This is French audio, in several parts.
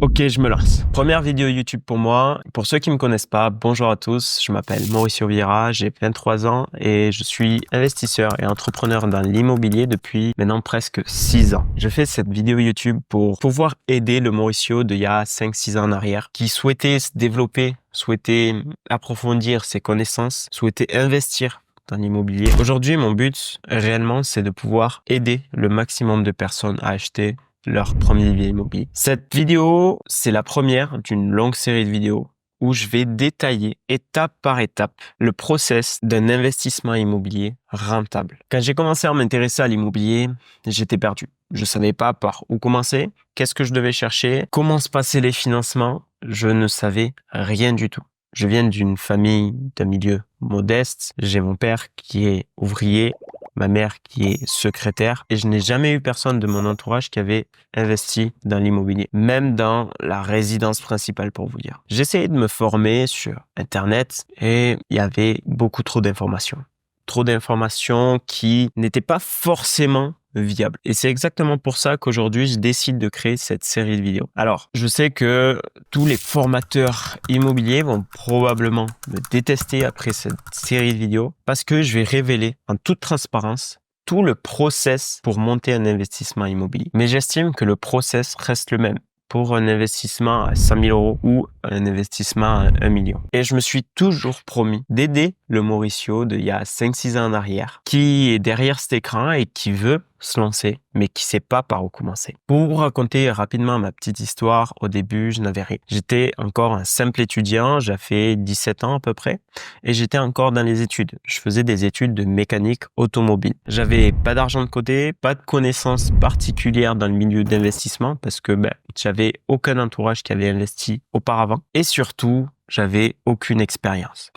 Ok, je me lance. Première vidéo YouTube pour moi. Pour ceux qui me connaissent pas, bonjour à tous. Je m'appelle Mauricio Vieira, j'ai 23 ans et je suis investisseur et entrepreneur dans l'immobilier depuis maintenant presque 6 ans. Je fais cette vidéo YouTube pour pouvoir aider le Mauricio d'il y a 5-6 ans en arrière qui souhaitait se développer, souhaitait approfondir ses connaissances, souhaitait investir dans l'immobilier. Aujourd'hui, mon but réellement, c'est de pouvoir aider le maximum de personnes à acheter leur premier bien immobilier. Cette vidéo, c'est la première d'une longue série de vidéos où je vais détailler étape par étape le process d'un investissement immobilier rentable. Quand j'ai commencé à m'intéresser à l'immobilier, j'étais perdu. Je savais pas par où commencer, qu'est-ce que je devais chercher, comment se passaient les financements. Je ne savais rien du tout. Je viens d'une famille d'un milieu modeste. J'ai mon père qui est ouvrier, ma mère qui est secrétaire et je n'ai jamais eu personne de mon entourage qui avait investi dans l'immobilier, même dans la résidence principale pour vous dire. J'essayais de me former sur Internet et il y avait beaucoup trop d'informations. Trop d'informations qui n'étaient pas forcément viable. Et c'est exactement pour ça qu'aujourd'hui, je décide de créer cette série de vidéos. Alors, je sais que tous les formateurs immobiliers vont probablement me détester après cette série de vidéos parce que je vais révéler en toute transparence tout le process pour monter un investissement immobilier. Mais j'estime que le process reste le même pour un investissement à 100 000 euros ou un investissement à 1 million. Et je me suis toujours promis d'aider le Mauricio d'il y a 5-6 ans en arrière, qui est derrière cet écran et qui veut se lancer, mais qui sait pas par où commencer. Pour vous raconter rapidement ma petite histoire, au début, je n'avais rien. J'étais encore un simple étudiant, j'avais 17 ans à peu près, et j'étais encore dans les études. Je faisais des études de mécanique automobile. J'avais pas d'argent de côté, pas de connaissances particulières dans le milieu d'investissement, parce que j'avais aucun entourage qui avait investi auparavant, et surtout, j'avais aucune expérience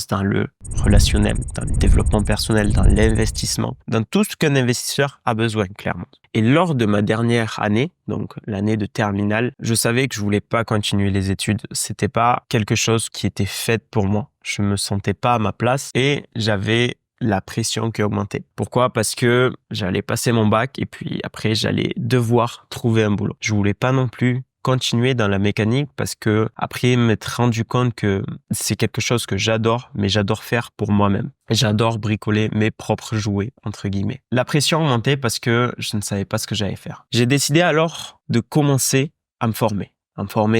dans le relationnel, dans le développement personnel, dans l'investissement, dans tout ce qu'un investisseur a besoin, clairement. Et lors de ma dernière année, donc l'année de terminale, je savais que je voulais pas continuer les études. C'était pas quelque chose qui était fait pour moi. Je me sentais pas à ma place et j'avais la pression qui augmentait. Pourquoi? Parce que j'allais passer mon bac et puis après j'allais devoir trouver un boulot. Je voulais pas non plus continuer dans la mécanique parce que après m'être rendu compte que c'est quelque chose que j'adore, mais j'adore faire pour moi-même. J'adore bricoler mes propres jouets, entre guillemets. La pression augmentait parce que je ne savais pas ce que j'allais faire. J'ai décidé alors de commencer à me former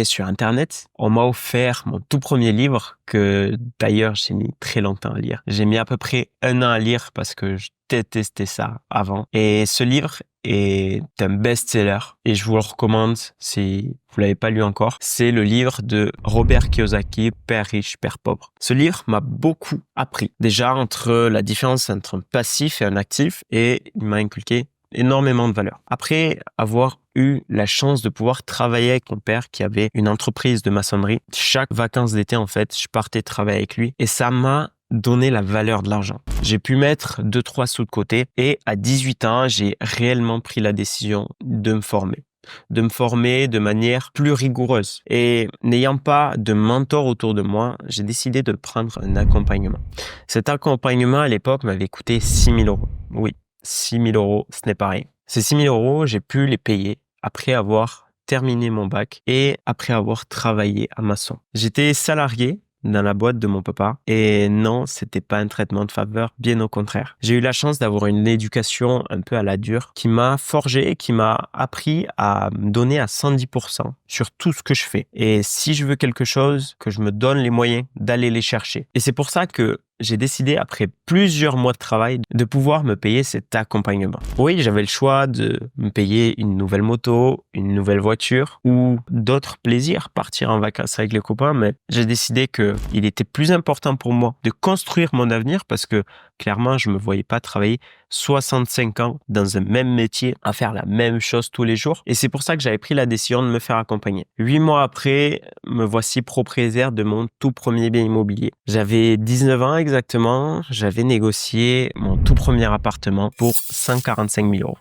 sur Internet. On m'a offert mon tout premier livre que d'ailleurs j'ai mis très longtemps à lire. J'ai mis à peu près 1 an à lire parce que je détestais ça avant. Et ce livre est un best-seller et je vous le recommande si vous l'avez pas lu encore. C'est le livre de Robert Kiyosaki, Père riche, Père pauvre. Ce livre m'a beaucoup appris. Déjà entre la différence entre un passif et un actif et il m'a inculqué énormément de valeur. Après avoir eu la chance de pouvoir travailler avec mon père qui avait une entreprise de maçonnerie, chaque vacances d'été en fait, je partais travailler avec lui et ça m'a donné la valeur de l'argent. J'ai pu mettre 2-3 sous de côté et à 18 ans, j'ai réellement pris la décision de me former de manière plus rigoureuse. Et n'ayant pas de mentor autour de moi, j'ai décidé de prendre un accompagnement. Cet accompagnement à l'époque m'avait coûté 6 000 euros. Oui, 6 000 euros, ce n'est pas rien. Ces 6 000 euros, j'ai pu les payer après avoir terminé mon bac et après avoir travaillé à maçon. J'étais salarié dans la boîte de mon papa et non, c'était pas un traitement de faveur, bien au contraire. J'ai eu la chance d'avoir une éducation un peu à la dure qui m'a forgé, qui m'a appris à me donner à 110% sur tout ce que je fais. Et si je veux quelque chose, que je me donne les moyens d'aller les chercher. Et c'est pour ça que j'ai décidé, après plusieurs mois de travail, de pouvoir me payer cet accompagnement. Oui, j'avais le choix de me payer une nouvelle moto, une nouvelle voiture ou d'autres plaisirs, partir en vacances avec les copains, mais j'ai décidé que il était plus important pour moi de construire mon avenir parce que clairement, je me voyais pas travailler 65 ans dans un même métier à faire la même chose tous les jours. Et c'est pour ça que j'avais pris la décision de me faire accompagner. 8 mois après, me voici propriétaire de mon tout premier bien immobilier. J'avais 19 ans exactement. J'avais négocié mon tout premier appartement pour 145 000 euros.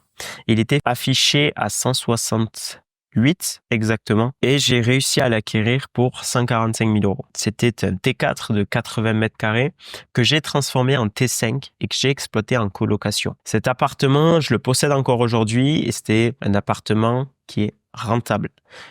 Il était affiché à 168 exactement et j'ai réussi à l'acquérir pour 145 000 euros. C'était un T4 de 80 mètres carrés que j'ai transformé en T5 et que j'ai exploité en colocation. Cet appartement, je le possède encore aujourd'hui et c'était un appartement qui est rentable.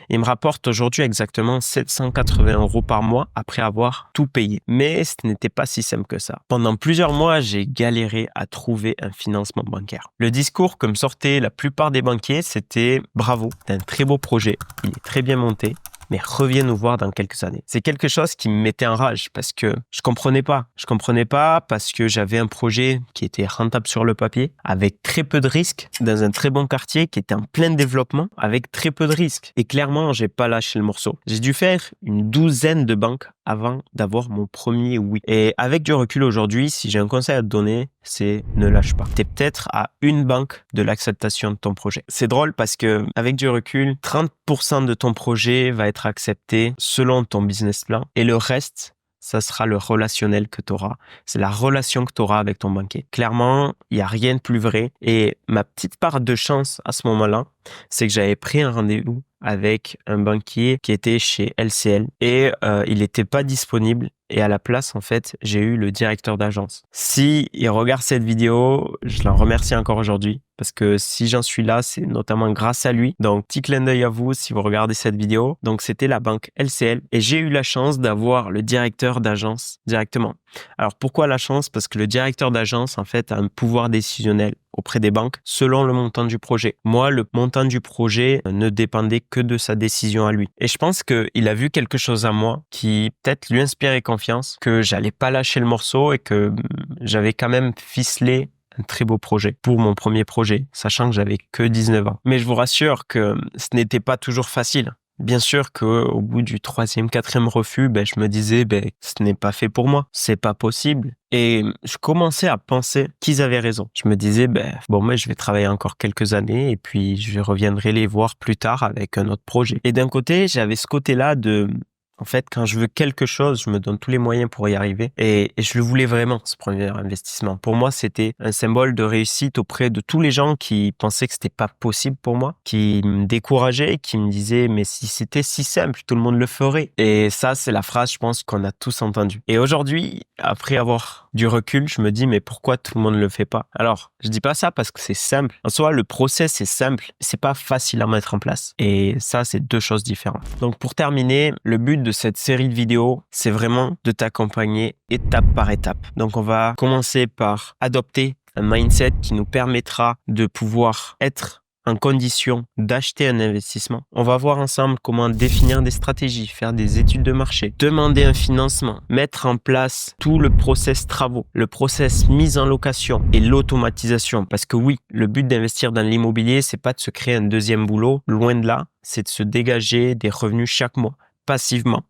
Il me rapporte aujourd'hui exactement 780 € par mois après avoir tout payé. Mais ce n'était pas si simple que ça. Pendant plusieurs mois, j'ai galéré à trouver un financement bancaire. Le discours que me sortaient la plupart des banquiers, c'était « Bravo, c'est un très beau projet, il est très bien monté, mais reviens nous voir dans quelques années. » C'est quelque chose qui me mettait en rage parce que je comprenais pas. Je comprenais pas parce que j'avais un projet qui était rentable sur le papier, avec très peu de risques, dans un très bon quartier qui était en plein développement, avec très peu de risques. Et clairement, j'ai pas lâché le morceau. J'ai dû faire une douzaine de banques avant d'avoir mon premier oui. Et avec du recul aujourd'hui, si j'ai un conseil à te donner, c'est ne lâche pas. T'es peut-être à une banque de l'acceptation de ton projet. C'est drôle parce que avec du recul, 30% de ton projet va être accepté selon ton business plan et le reste, ça sera le relationnel que tu auras. C'est la relation que tu auras avec ton banquier. Clairement, il n'y a rien de plus vrai. Et ma petite part de chance à ce moment-là, c'est que j'avais pris un rendez-vous avec un banquier qui était chez LCL et il n'était pas disponible. Et à la place, en fait, j'ai eu le directeur d'agence. Si il regarde cette vidéo, je l'en remercie encore aujourd'hui parce que si j'en suis là, c'est notamment grâce à lui. Donc, petit clin d'œil à vous si vous regardez cette vidéo. Donc, c'était la banque LCL et j'ai eu la chance d'avoir le directeur d'agence directement. Alors, pourquoi la chance? Parce que le directeur d'agence, en fait, a un pouvoir décisionnel auprès des banques selon le montant du projet. Moi, le montant du projet ne dépendait que de sa décision à lui. Et je pense qu'il a vu quelque chose à moi qui peut-être lui inspirait confiance, que j'allais pas lâcher le morceau et que j'avais quand même ficelé un très beau projet pour mon premier projet, sachant que j'avais que 19 ans. Mais je vous rassure que ce n'était pas toujours facile. Bien sûr qu'au bout du 3e, 4e refus, je me disais, ce n'est pas fait pour moi, c'est pas possible. Et je commençais à penser qu'ils avaient raison. Je me disais, moi, je vais travailler encore quelques années et puis je reviendrai les voir plus tard avec un autre projet. Et d'un côté, j'avais ce côté-là en fait, quand je veux quelque chose, je me donne tous les moyens pour y arriver. Et je le voulais vraiment, ce premier investissement. Pour moi, c'était un symbole de réussite auprès de tous les gens qui pensaient que c'était pas possible pour moi, qui me décourageaient, qui me disaient, mais si c'était si simple, tout le monde le ferait. Et ça, c'est la phrase, je pense, qu'on a tous entendue. Et aujourd'hui, après avoir du recul, je me dis, mais pourquoi tout le monde ne le fait pas? Alors, je dis pas ça parce que c'est simple. En soi, le process est simple. C'est pas facile à mettre en place. Et ça, c'est deux choses différentes. Donc, pour terminer, le but de cette série de vidéos, c'est vraiment de t'accompagner étape par étape. Donc, on va commencer par adopter un mindset qui nous permettra de pouvoir être en condition d'acheter un investissement. On va voir ensemble comment définir des stratégies, faire des études de marché, demander un financement, mettre en place tout le process travaux, le process mise en location et l'automatisation. Parce que oui, le but d'investir dans l'immobilier, c'est pas de se créer un deuxième boulot, loin de là, c'est de se dégager des revenus chaque mois, passivement.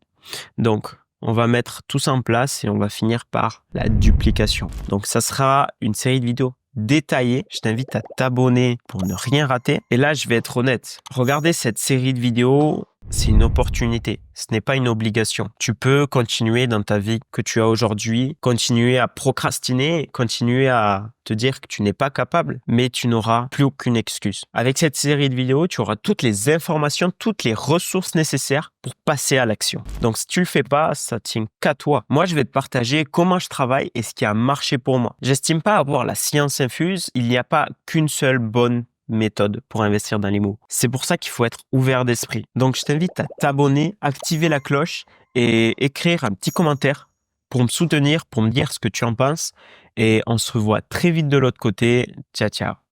Donc, on va mettre tout ça en place et on va finir par la duplication. Donc, ça sera une série de vidéos détaillées. Je t'invite à t'abonner pour ne rien rater. Et là, je vais être honnête. Regarder cette série de vidéos, c'est une opportunité. Ce n'est pas une obligation. Tu peux continuer dans ta vie que tu as aujourd'hui, continuer à procrastiner, continuer à te dire que tu n'es pas capable, mais tu n'auras plus aucune excuse. Avec cette série de vidéos, tu auras toutes les informations, toutes les ressources nécessaires pour passer à l'action. Donc, si tu le fais pas, ça tient qu'à toi. Moi, je vais te partager comment je travaille et ce qui a marché pour moi. J'estime pas avoir la science infuse. Il n'y a pas qu'une seule bonne méthode pour investir dans l'immo. C'est pour ça qu'il faut être ouvert d'esprit. Donc, je t'invite à t'abonner, activer la cloche et écrire un petit commentaire pour me soutenir, pour me dire ce que tu en penses. Et on se revoit très vite de l'autre côté. Ciao, ciao.